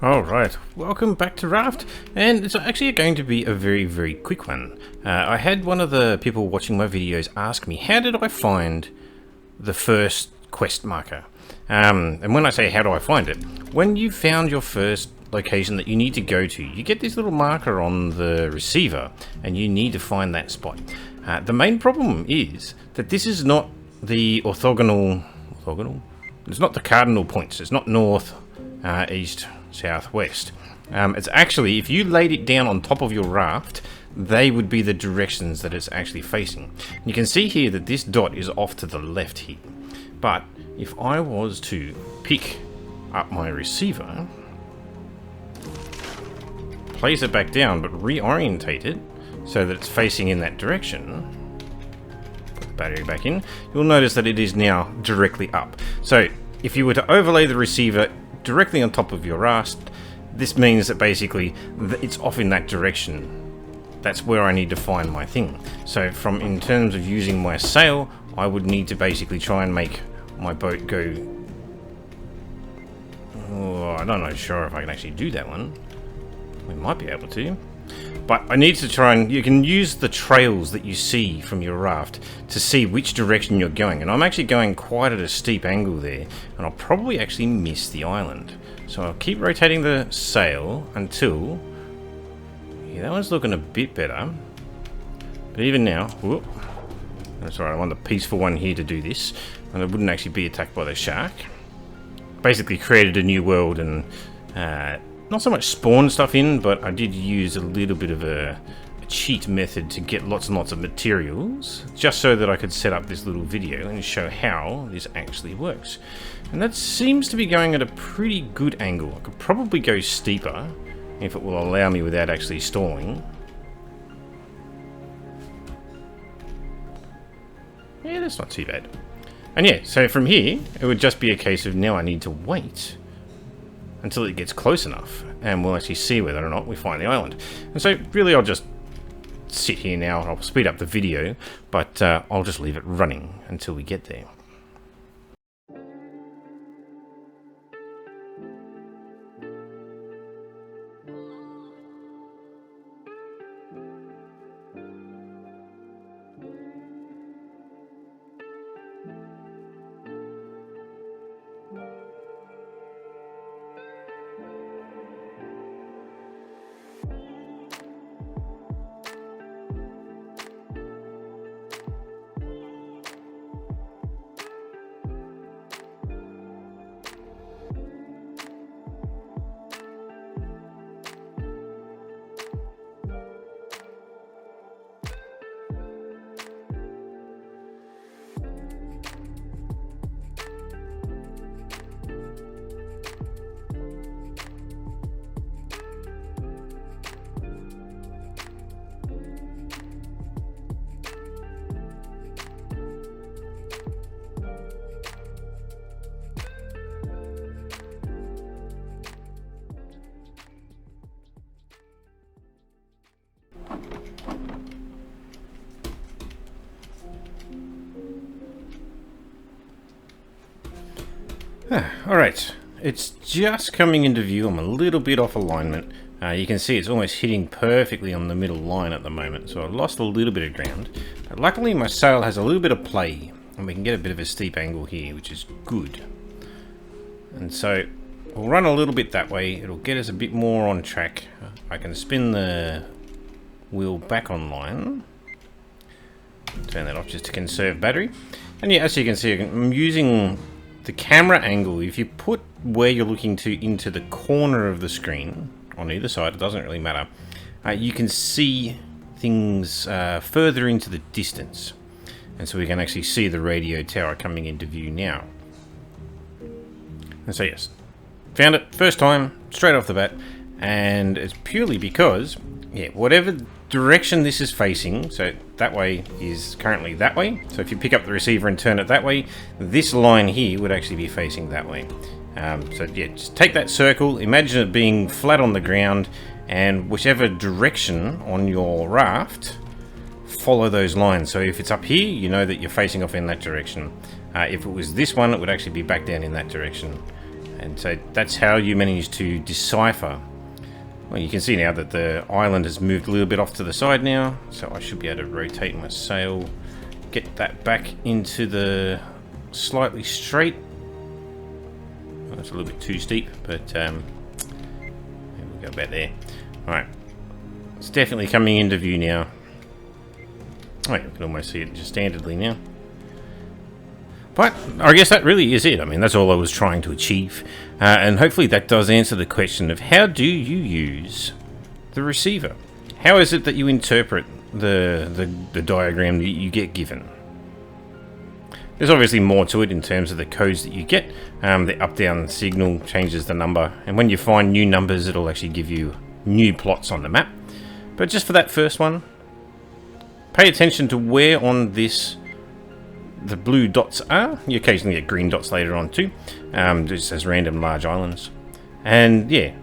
Alright, welcome back to Raft, and it's actually going to be a very quick one. I had one of the people watching my videos ask me, how did I find the first quest marker? And when I say how do I find it, when you found your first location that you need to go to, you get this little marker on the receiver, and you need to find that spot. The main problem is that this is not the orthogonal? It's not the cardinal points, it's not north, east, southwest. It's actually, if you laid it down on top of your raft, they would be the directions that it's actually facing. You can see here that this dot is off to the left here. But if I was to pick up my receiver, place it back down, but reorientate it so that it's facing in that direction, put the battery back in, you'll notice that it is now directly up. So if you were to overlay the receiver directly on top of your raft, this means that basically it's off in that direction. That's where I need to find my thing. So in terms of using my sail, I would need to basically try and make my boat go... Oh, I'm not sure if I can actually do that one. We might be able to. But I need to try and... You can use the trails that you see from your raft to see which direction you're going. And I'm actually going quite at a steep angle there. And I'll probably actually miss the island. So I'll keep rotating the sail until... Yeah, that one's looking a bit better. But even now... Whoop, that's alright, I want the peaceful one here to do this. And it wouldn't actually be attacked by the shark. Basically created a new world and... not so much spawn stuff in, but I did use a little bit of a cheat method to get lots and lots of materials, just so that I could set up this little video and show how this actually works. And that seems to be going at a pretty good angle. I could probably go steeper, if it will allow me without actually stalling. Yeah, that's not too bad. And yeah, so from here, it would just be a case of now I need to wait until it gets close enough, and we'll actually see whether or not we find the island. And so really I'll just sit here now and I'll speed up the video, but I'll just leave it running until we get there. Alright, it's just coming into view. I'm a little bit off alignment. You can see it's almost hitting perfectly on the middle line at the moment, so I've lost a little bit of ground. But luckily my sail has a little bit of play, and we can get a bit of a steep angle here, which is good. And so we'll run a little bit that way. It'll get us a bit more on track. I can spin the wheel back online. Turn that off just to conserve battery. And yeah, as you can see, I'm using the camera angle. If you put where you're looking to into the corner of the screen, on either side, it doesn't really matter, you can see things further into the distance. And so we can actually see the radio tower coming into view now. And so yes, found it first time, straight off the bat, and it's purely because, yeah, whatever direction this is facing, so that way is currently that way, so if you pick up the receiver and turn it that way, this line here would actually be facing that way. So yeah, just take that circle, imagine it being flat on the ground, and whichever direction on your raft, follow those lines. So if it's up here, you know that you're facing off in that direction. If it was this one, it would actually be back down in that direction. And so that's how you manage to decipher. Well, you can see now that the island has moved a little bit off to the side now, so I should be able to rotate my sail, get that back into the slightly straight. Well, that's a little bit too steep, but we'll go about there. Alright, it's definitely coming into view now. Oh, you can almost see it just standardly now. But I guess that really is it. I mean, that's all I was trying to achieve. And hopefully that does answer the question of how do you use the receiver? How is it that you interpret the diagram that you get given? There's obviously more to it in terms of the codes that you get. The up-down signal changes the number. And when you find new numbers, it'll actually give you new plots on the map. But just for that first one, pay attention to where on this the blue dots are. You occasionally get green dots later on too, just as random large islands. And yeah,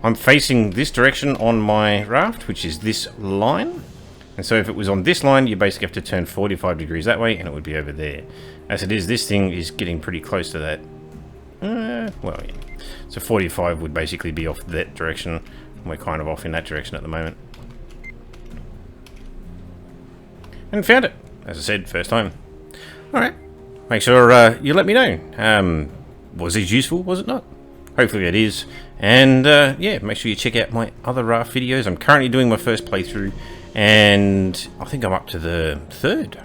I'm facing this direction on my raft, which is this line. And so if it was on this line, you basically have to turn 45 degrees that way, and it would be over there. As it is, this thing is getting pretty close to that. Well, yeah. So 45 would basically be off that direction. We're kind of off in that direction at the moment. And found it. As I said, first time. Alright. Make sure you let me know. Was it useful? Was it not? Hopefully it is. And yeah, make sure you check out my other raft videos. I'm currently doing my first playthrough. And I think I'm up to the third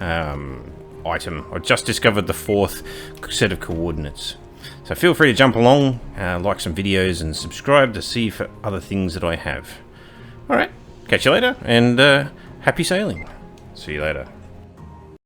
item. I just discovered the fourth set of coordinates. So feel free to jump along, like some videos, and subscribe to see for other things that I have. Alright. Catch you later. And happy sailing. See you later.